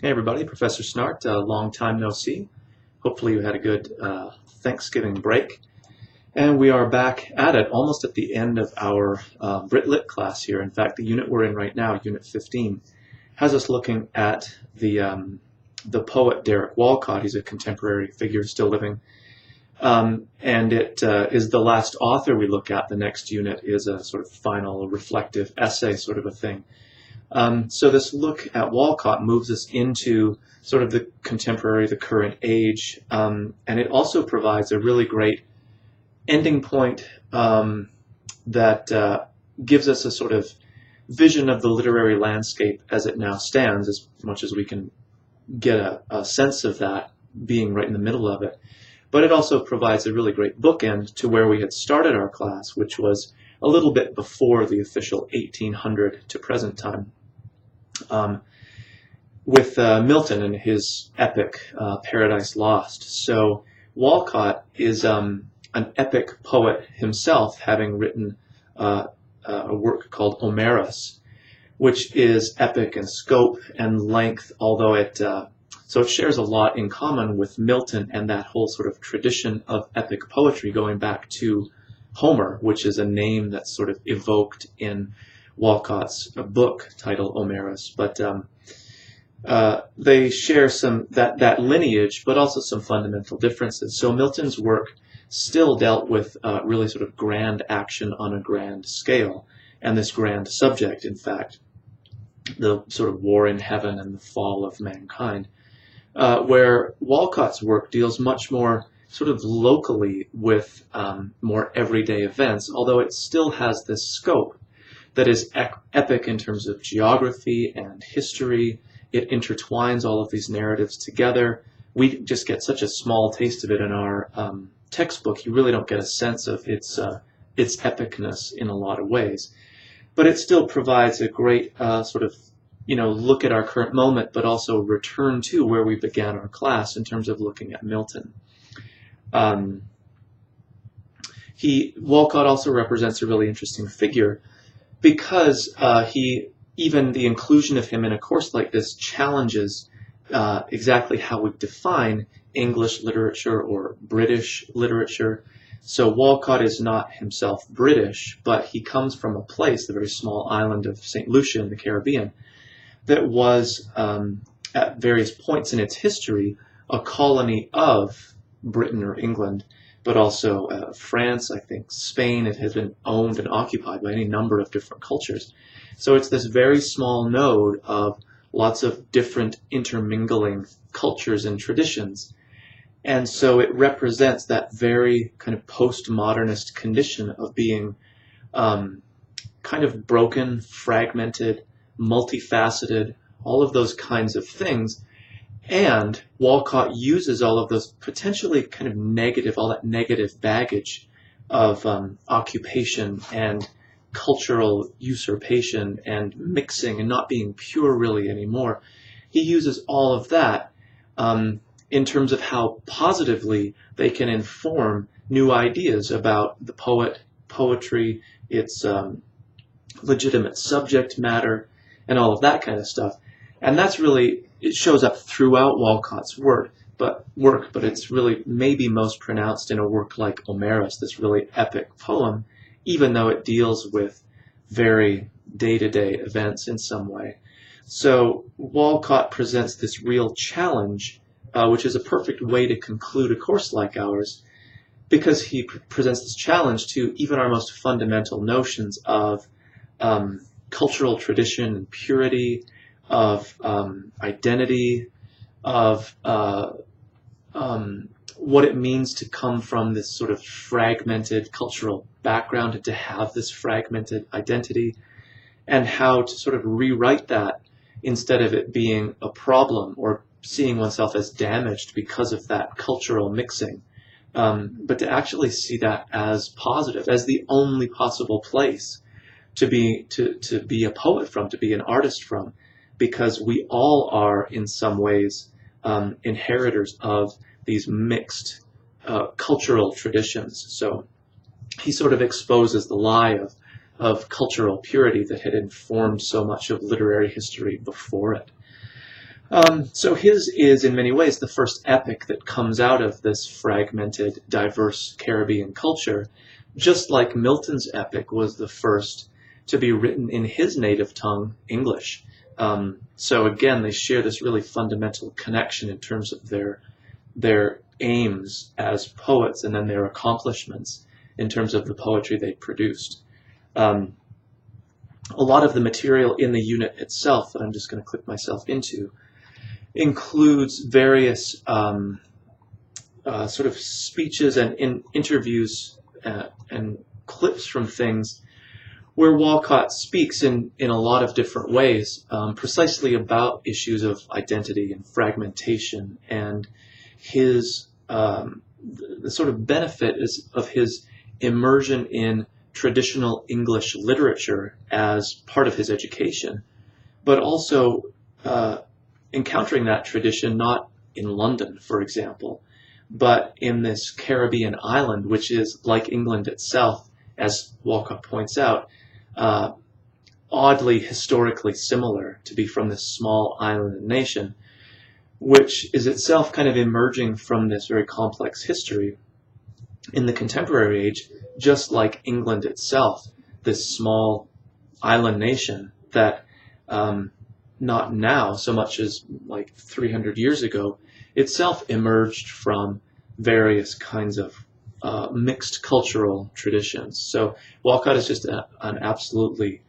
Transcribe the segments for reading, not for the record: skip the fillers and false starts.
Hey everybody, Professor Snart, long time no see. Hopefully you had a good Thanksgiving break. And we are back at it, almost at the end of our Brit Lit class here. In fact, the unit we're in right now, Unit 15, has us looking at the poet Derek Walcott. He's a contemporary figure still living. And it is the last author we look at. The next unit is a sort of final reflective essay sort of a thing. So this look at Walcott moves us into sort of the contemporary, the current age, and it also provides a really great ending point that gives us a sort of vision of the literary landscape as it now stands, as much as we can get a sense of that being right in the middle of it. But it also provides a really great bookend to where we had started our class, which was a little bit before the official 1800 to present time. With Milton and his epic Paradise Lost. So Walcott is an epic poet himself, having written a work called Omerus, which is epic in scope and length, although it shares a lot in common with Milton and that whole sort of tradition of epic poetry going back to Homer, which is a name that's sort of evoked in Walcott's book titled Omerus, but they share some that lineage, but also some fundamental differences. So Milton's work still dealt with really sort of grand action on a grand scale, and this grand subject, in fact, the sort of war in heaven and the fall of mankind, where Walcott's work deals much more sort of locally with more everyday events, although it still has this scope that is epic in terms of geography and history. It intertwines all of these narratives together. We just get such a small taste of it in our textbook. You really don't get a sense of its epicness in a lot of ways. But it still provides a great sort of, look at our current moment, but also return to where we began our class in terms of looking at Milton. Walcott also represents a really interesting figure, because even the inclusion of him in a course like this challenges exactly how we define English literature or British literature. So Walcott is not himself British, but he comes from a place, the very small island of St. Lucia in the Caribbean, that was, at various points in its history, a colony of Britain or England, but also France, I think, Spain. It has been owned and occupied by any number of different cultures. So it's this very small node of lots of different intermingling cultures and traditions. And so it represents that very kind of postmodernist condition of being kind of broken, fragmented, multifaceted, all of those kinds of things. And Walcott uses all of those potentially kind of negative, all that negative baggage of occupation and cultural usurpation and mixing and not being pure really anymore. He uses all of that in terms of how positively they can inform new ideas about the poetry, its legitimate subject matter, and all of that kind of stuff. And that's really, it shows up throughout Walcott's work, but it's really maybe most pronounced in a work like Omerus, this really epic poem, even though it deals with very day-to-day events in some way. So Walcott presents this real challenge, which is a perfect way to conclude a course like ours, because he presents this challenge to even our most fundamental notions of cultural tradition and purity, of identity, of what it means to come from this sort of fragmented cultural background and to have this fragmented identity, and how to sort of rewrite that instead of it being a problem or seeing oneself as damaged because of that cultural mixing, but to actually see that as positive, as the only possible place to be a poet from, to be an artist from, because we all are in some ways inheritors of these mixed cultural traditions. So he sort of exposes the lie of cultural purity that had informed so much of literary history before it. So his is, in many ways, the first epic that comes out of this fragmented, diverse Caribbean culture, just like Milton's epic was the first to be written in his native tongue, English. So again, they share this really fundamental connection in terms of their aims as poets and then their accomplishments in terms of the poetry they produced. A lot of the material in the unit itself that I'm just going to click myself into includes various sort of speeches and interviews and clips from things where Walcott speaks in a lot of different ways, precisely about issues of identity and fragmentation and his the sort of benefit of his immersion in traditional English literature as part of his education, but also encountering that tradition not in London, for example, but in this Caribbean island, which is like England itself, as Walcott points out, oddly historically similar to be from this small island nation, which is itself kind of emerging from this very complex history in the contemporary age, just like England itself, this small island nation that not now so much as like 300 years ago, itself emerged from various kinds of mixed cultural traditions. So Walcott is just an absolutely,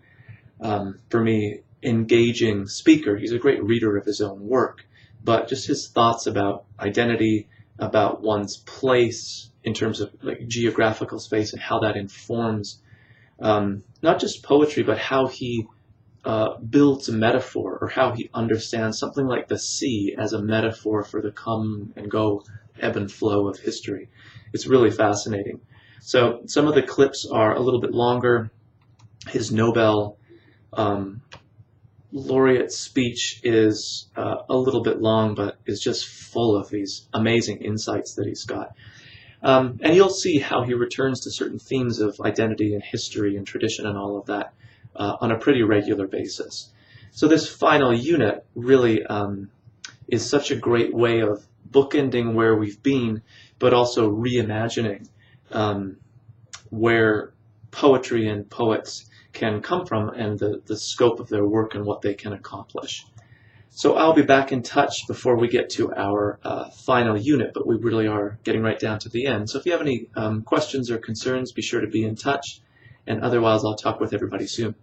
for me, engaging speaker. He's a great reader of his own work, but just his thoughts about identity, about one's place in terms of like geographical space and how that informs not just poetry, but how he builds a metaphor, or how he understands something like the sea as a metaphor for the come and go, ebb and flow of history. It's really fascinating. So some of the clips are a little bit longer. His Nobel laureate speech is a little bit long, but is just full of these amazing insights that he's got. And you'll see how he returns to certain themes of identity and history and tradition and all of that on a pretty regular basis. So this final unit really is such a great way of bookending where we've been, but also reimagining where poetry and poets can come from and the scope of their work and what they can accomplish. So I'll be back in touch before we get to our final unit, but we really are getting right down to the end. So if you have any questions or concerns, be sure to be in touch, and otherwise I'll talk with everybody soon.